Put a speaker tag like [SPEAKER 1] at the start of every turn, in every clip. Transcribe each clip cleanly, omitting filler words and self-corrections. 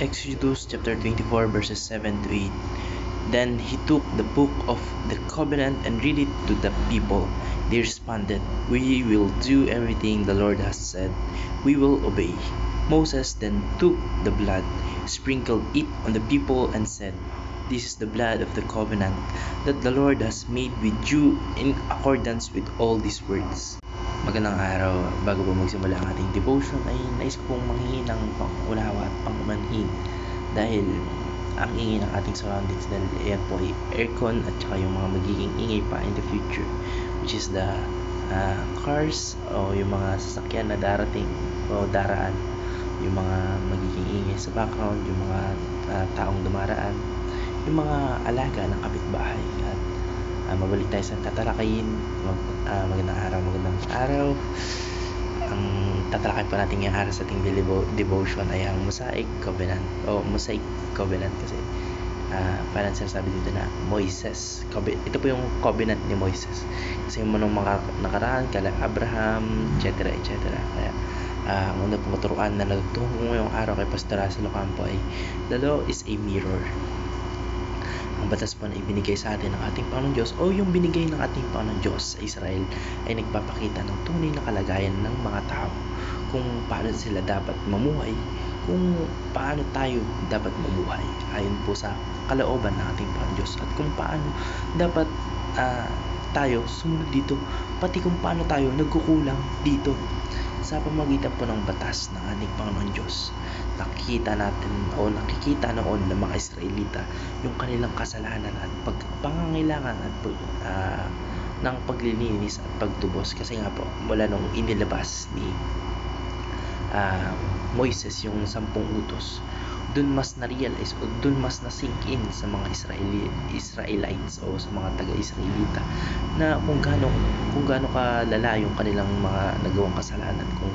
[SPEAKER 1] Exodus chapter 24 verses 7 to 8. Then he took the book of the covenant and read it to the people. They responded, "We will do everything the Lord has said. We will obey." Moses then took the blood, sprinkled it on the people, and said, "This is the blood of the covenant that the Lord has made with you in accordance with all these words." Magandang araw. Bago po magsimula ang ating devotion ay nais ko pong manghingi ng pangunawa at pangumanhin dahil ang ingay ng ating surroundings, dahil yan po ay aircon at saka yung mga magiging ingay pa in the future, which is the cars o yung mga sasakyan na darating o daraan, yung mga magiging ingay sa background, yung mga taong dumaraan, yung mga alaga ng kapitbahay. At mabalik tayo sa tatalakayin. Magandang araw. Ang tatalakayin po natin ngayong araw sa ating devotion ay ang Mosaic Covenant kasi parang sinasabi dito na Moises. Ito po yung covenant ni Moises. Kasi yung mga nakaraan kala Abraham, etc. Kaya ang una pong maturuan na natutunan ko ngayong araw kay Pastor Russell Ocampo ay the law is a mirror. Ang batas po na ibinigay sa atin ng ating Panginoong Diyos o yung binigay ng ating Panginoong Diyos sa Israel ay nagpapakita ng tunay na kalagayan ng mga tao, kung paano sila dapat mamuhay, kung paano tayo dapat mamuhay ayon po sa kalooban ng ating Panginoong Diyos, at kung paano dapat tayo sumunod dito, pati kung paano tayo nagkukulang dito sa pamamagitan po ng batas ng ating Panginoon Diyos. Nakikita noon ng mga Israelita yung kanilang kasalanan at pangangailangan at ng paglilinis at pagtubos, kasi nga po mula nung inilabas ni Moises yung 10 utos, dun mas na-realize o dun mas na-sink in sa mga Israelites o sa mga taga-Israelita na kung gaano kalala yung kanilang mga nagawang kasalanan, kung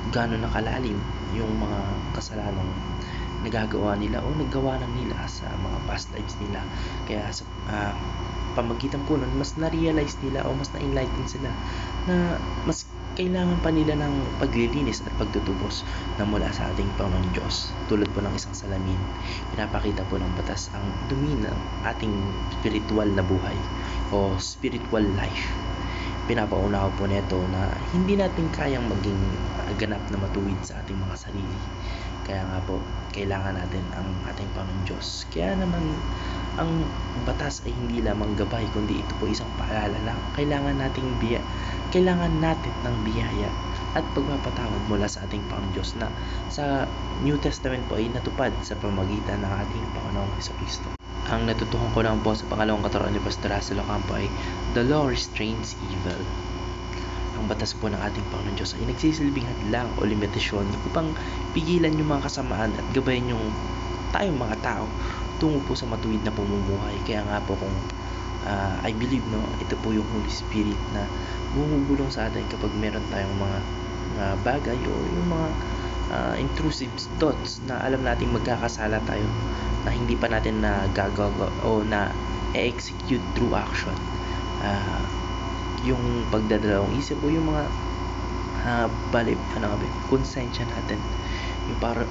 [SPEAKER 1] gaano nakalalim yung mga kasalanan nagagawa nila o nagawa na nila sa mga past lives nila. Kaya sa pamagitan po nun, mas na-realize nila o mas na-enlighten sila na mas kailangan pa nila ng paglilinis at pagtutubos na mula sa ating Panginoon Diyos. Tulad po ng isang salamin, pinapakita po ng batas ang dumi ng ating spiritual na buhay o spiritual life. Pinapaunawa po nito na hindi natin kayang maging ganap na matuwid sa ating mga sarili. Kaya nga po, kailangan natin ang ating Panginoon Diyos. Kaya naman, ang batas ay hindi lamang gabay, kundi ito po isang paalala na kailangan natin ng biyaya at pagpapatawad mula sa ating Panginoon Diyos na sa New Testament po ay natupad sa pamagitan ng ating Panginoong Jesucristo. Ang natutuhan ko lang po sa pangalawang katuruan ni Pastor Russell Ocampo ay the law restrains evil. Ang batas po ng ating Panginoon Diyos ay nagsisilbing hadlang o limitasyon upang pigilan yung mga kasamaan at gabayan yung tayong mga tao tungo po sa matuwid na pamumuhay. Kaya nga po kung I believe ito po yung Holy Spirit na bumubulong sa atin kapag meron tayong mga bagay o yung mga intrusive thoughts na alam nating magkakasala tayo na hindi pa natin nagagawa o na execute through action. Yung pagdadalawang isip o yung mga konsensya natin,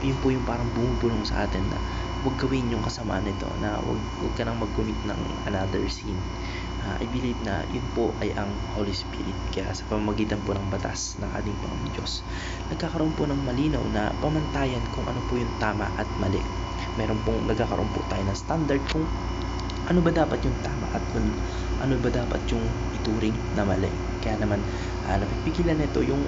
[SPEAKER 1] yung po yung parang bumubulong sa atin na huwag gawin yung kasamaan nito, na huwag ka nang mag-commit ng another sin. I believe na yun po ay ang Holy Spirit. Kaya sa pamamagitan po ng batas ng ating Panginoon Diyos, nagkakaroon po ng malinaw na pamantayan kung ano po yung tama at mali. Nagkakaroon po tayo ng standard kung ano ba dapat yung tama at ano ba dapat yung ituring na mali. Kaya naman napipigilan nito yung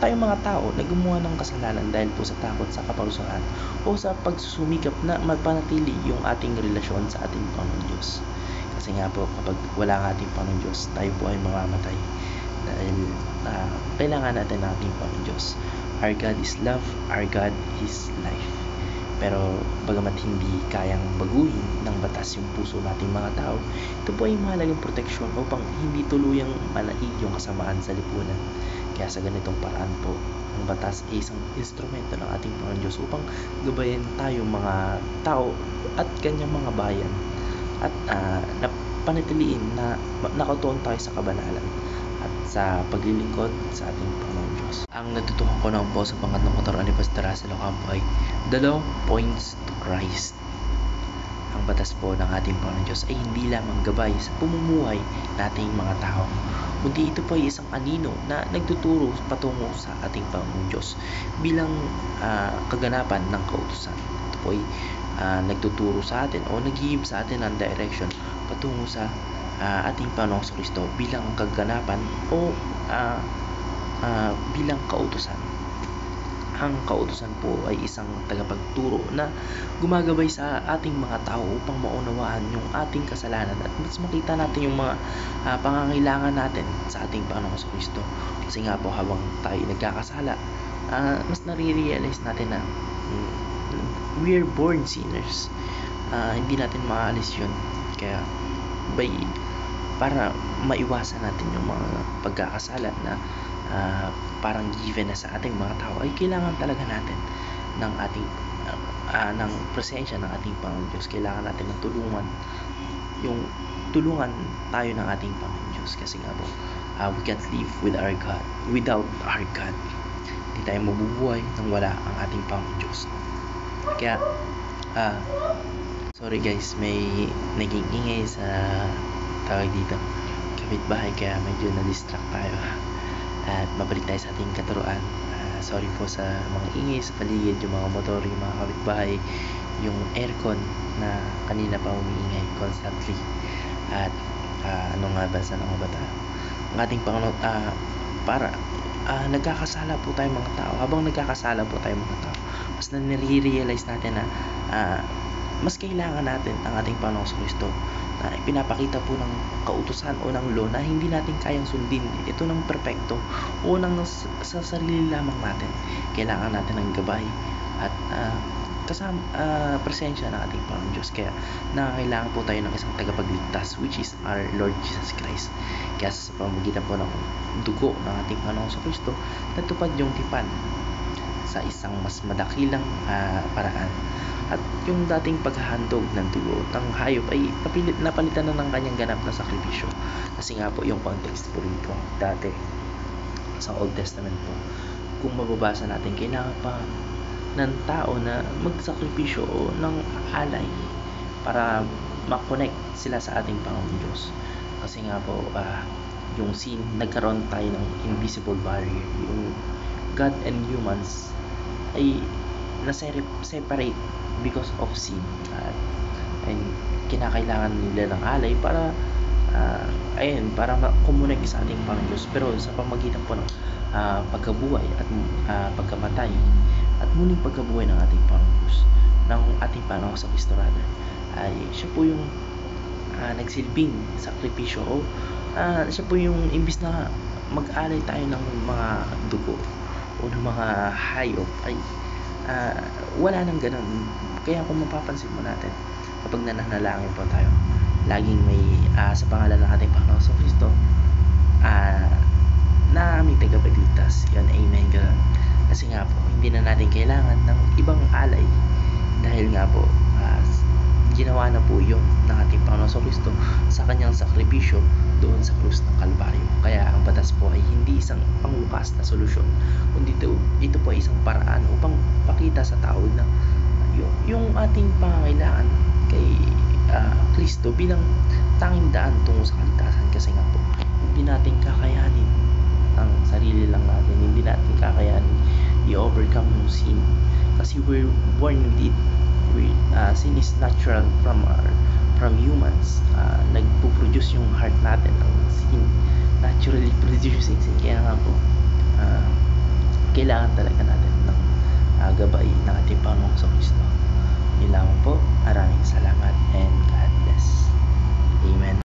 [SPEAKER 1] tayong mga tao na gumawa ng kasalanan dahil po sa takot sa kaparusahan o sa pagsusumikap na mapanatili yung ating relasyon sa ating Panginoon Diyos. Kasi nga po, kapag wala ang ating Panginoon Diyos, tayo po ay mamamatay dahil kailangan natin ng ating Panginoon Diyos. Our God is love, our God is life. Pero bagamat hindi kayang baguhin ng batas yung puso nating mga tao, ito po ay mahalagang proteksyon upang hindi tuluyang manaig yung kasamaan sa lipunan. Kaya sa ganitong paraan po, ang batas ay isang instrumento ng ating Panginoon Diyos upang gabayan tayo mga tao at kanyang mga bayan at napanatiliin na nakatuon tayo sa kabanalan at sa paglilingkod sa ating Panginoon Diyos. Diyos. Ang natutuhan ko naman po sa pangatlong katarungan ni Pastor Russell Ocampo ay the law points to Christ. Ang batas po ng ating Panginoon Diyos ay hindi lamang gabay sa pamumuhay nating mga tao, kundi ito po ay isang anino na nagtuturo patungo sa ating Panginoon Diyos bilang kaganapan ng kautusan. Ito po ay nagtuturo sa atin o nag-give sa atin ng direction patungo sa ating Panginoong Kristo bilang kaganapan o bilang kautusan. Ang kautusan po ay isang tagapagturo na gumagabay sa ating mga tao upang maunawaan yung ating kasalanan at mas makita natin yung mga pangangailangan natin sa ating Panginoong Kristo. Kasi nga po habang tayo nagkakasala, mas nare-realize natin na we're born sinners. Hindi natin maalis yun. Kaya para maiwasan natin yung mga pagkakasala na parang given na sa ating mga tao, ay kailangan talaga natin ng ating ng presensya ng ating Panginoon Diyos. Kailangan natin ng tulungan tayo ng ating Panginoon Diyos, kasi nga po we can't live without our God. Hindi tayo mabubuhay nang wala ang ating Panginoon Diyos. Kaya sorry guys, may naging ingay sa tawag dito, kapitbahay, kaya medyo na-distract tayo. At mabalik tayo sa ating katuruan. Sorry po sa mga ingay sa paligid, yung mga motor, yung mga kapitbahay, yung aircon na kanina pa umiingay constantly. At ano nga ba, saan ako ba tayo? Ang ating Panginoon, nagkakasala po tayo mga tao. Habang nagkakasala po tayo mga tao, mas nare-realize natin na mas kailangan natin ang ating Panginoong Kristo, na ipinapakita po ng kautusan o ng law na hindi natin kayang sundin ito ng perpekto o sa sarili lamang natin. Kailangan natin ng gabay at presensya ng ating Panginoon Diyos. Kaya nangangailangan po tayo ng isang tagapagligtas, which is our Lord Jesus Christ. Kaya sa pamamagitan po ng dugo ng ating Panginoong Kristo, natupad yung tipan sa isang mas madakilang paraan. At yung dating paghahandog ng dugo ng hayop ay napalitan na ng kanyang ganap na sakripisyo. Kasi nga po yung context po rito dati sa Old Testament po, kung mababasa natin, kailangan pa ng tao na magsakripisyo o ng alay para makonect sila sa ating Panginoon Diyos. Kasi nga po yung sin, nagkaroon tayo ng invisible barrier. Yung God and humans ay na-separate because of sin, and kinakailangan nila ng alay para para ma-connect sa ating Panginoon Diyos. Pero sa pamagitan po ng pagkabuhay at pagkamatay at muling pagkabuhay ng ating Panginoon Diyos, ng ating Panginoon sa Kristo, ay siya po yung nagsilbing sakripisyo, o siya po yung imbis na mag-alay tayo ng mga dugo o ng mga hayop, ay wala nang ganun. Kaya kung mapapansin mo natin, kapag nananalangin po tayo, laging may sa pangalan ng ating Panginoon sa Kristo na aming tagapagligtas. Yan, amen. Kasi nga po, hindi na natin kailangan ng ibang alay, dahil nga po ginawa na po yun ng ating Panginoon sa Kristo sa kanyang sakripisyo doon sa krus ng Kalbaryo. Kaya ang batas po ay hindi isang pangwakas na solusyon, kundi ito po ay isang paraan upang pakita sa tao na yung ating pangangailangan kay Kristo bilang tanging daan tungo sa kaligtasan. Kasi nga po, hindi natin kakayanin ang sarili lang natin, hindi natin kakayanin i-overcome yung sin, kasi we're born with it. Sin is natural from humans. Nagpo-produce yung heart natin ng sin, naturally producing sin. Kaya nga po kailangan talaga natin ng gabay ng ating Panginoong Kristo.